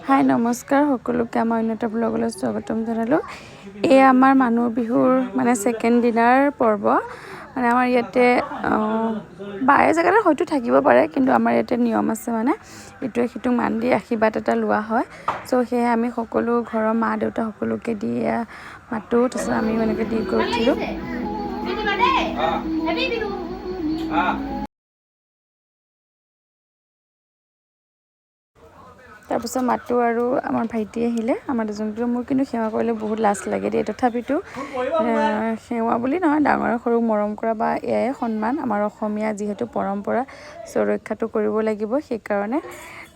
হাই নমস্কাৰ সকলোকে আমাৰ অন্য এটা ব্লগলৈ স্বাগতম জনালোঁ। এই আমাৰ মানুহ বিহুৰ মানে ছেকেণ্ড দিনাৰ পৰ্ব। মানে আমাৰ ইয়াতে বাৰে জেগাতে হয়তো থাকিব পাৰে, কিন্তু আমাৰ ইয়াতে নিয়ম আছে মানে ইটোৱে সিটোক মান দি আশীৰ্বাদ এটা লোৱা হয়। চ' সেয়ে আমি সকলো ঘৰৰ মা দেউতা সকলোকে দি মাতোঁ। তাৰপিছত আমি এনেকৈ দি গৈ উঠিলোঁ। তাৰপিছত মাতোঁ আৰু আমাৰ ভাইটি আহিলে, আমাৰ দুজনকে। মোৰ কিন্তু সেৱা কৰিলে বহুত লাজ লাগে দেই। তথাপিতো সেৱা বুলি নহয়, ডাঙৰে সৰুক মৰম কৰা বা এয়াই সন্মান, আমাৰ অসমীয়া যিহেতু পৰম্পৰা সুৰক্ষাটো কৰিব লাগিব সেইকাৰণে।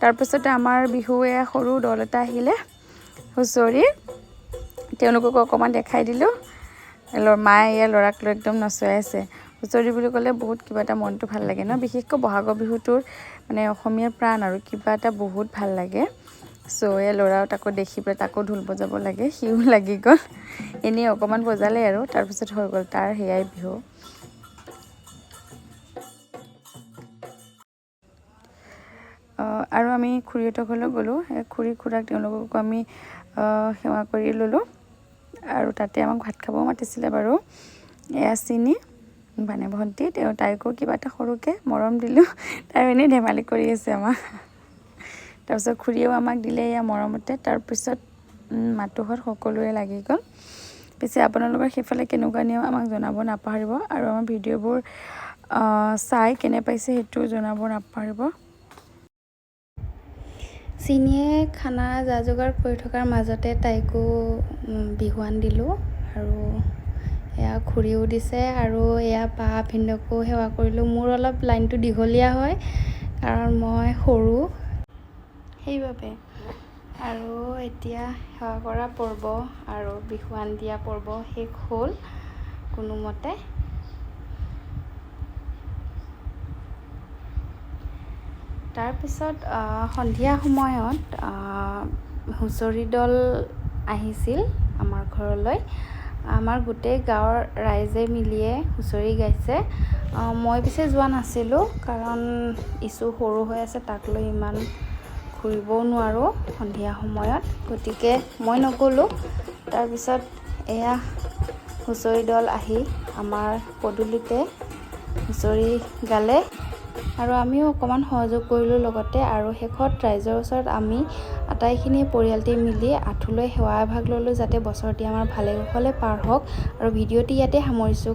তাৰপিছতে আমাৰ বিহু সৰু দল এটা আহিলে হুঁচৰি, তেওঁলোককো অকণমান দেখাই দিলোঁ। মায়ে ল'ৰাক লৈ একদম নচুৱাই আছে। হুঁচৰি বুলি ক'লে বহুত কিবা এটা মনটো ভাল লাগে ন, বিশেষকৈ বহাগৰ বিহুটোৰ মানে অসমীয়াৰ প্ৰাণ আৰু কিবা এটা বহুত ভাল লাগে। চ' ল'ৰাও তাকো দেখি পেলাই তাকো ঢোল বজাব লাগে, সিও লাগি গ'ল। এনেই অকণমান বজালে আৰু তাৰপিছত হৈ গ'ল তাৰ সেয়াই বিহু। আৰু আমি খুৰীহঁতৰ ঘৰলৈ গ'লোঁ। খুৰী খুৰাক তেওঁলোককো আমি সেৱা কৰি ল'লোঁ। আৰু তাতে আমাক ভাত খাবও মাতিছিলে বাৰু। চিনি মানে ভণ্টি, তাইকো কিবা এটা সৰুকৈ মৰম দিলোঁ। তাই এনেই ধেমালি কৰি আছে আমাক। তাৰপিছত খুৰীয়েও আমাক দিলে মৰমতে। তাৰপিছত মাতোহঁত সকলোৱে লাগি গ'ল। পিছে আপোনালোকৰ সেইফালে কেনেকুৱা নিয়ম আমাক জনাব নাপাহৰিব, আৰু আমাৰ ভিডিঅ'বোৰ চাই কেনে পাইছে সেইটোও জনাব নাপাহৰিব। চিনিয়ে খানা যা যোগাৰ কৰি থকাৰ মাজতে তাইকো বিহুৱান দিলোঁ। আৰু এয়া খুৰীও দিছে, আৰু এয়া বা ভিনদেউকো সেৱা কৰিলোঁ। মোৰ অলপ লাইনটো দীঘলীয়া হয় কাৰণ মই সৰু সেইবাবে। আৰু এতিয়া সেৱা কৰা পৰ্ব আৰু বিহুৱান দিয়া পৰ্ব শেষ হ'ল কোনোমতে। তাৰপিছত সন্ধিয়া সময়ত হুঁচৰি দল আহিছিল আমাৰ ঘৰলৈ। আমাৰ গোটেই গাঁৱৰ ৰাইজে মিলিয়ে হুঁচৰি গাইছে। মই পিছে যোৱা নাছিলোঁ কাৰণ ইছু সৰু হৈ আছে, তাক লৈ ইমান ঘূৰিবও নোৱাৰোঁ সন্ধিয়া সময়ত, গতিকে মই নগ'লোঁ। তাৰপিছত এয়া হুঁচৰি দল আহি আমাৰ পদূলিতে হুঁচৰি গালে, আৰু আমিও অকণমান সহযোগ কৰিলোঁ লগতে। আৰু শেষত ৰাইজৰ ওচৰত আমি আটাইখিনি পৰিয়ালটি মিলি আঁঠুলৈ সেৱা এভাগ ল'লোঁ, যাতে বছৰটি আমাৰ ভালে কুশলে পাৰ হওক। আৰু ভিডিঅ'টি ইয়াতে সামৰিছোঁ।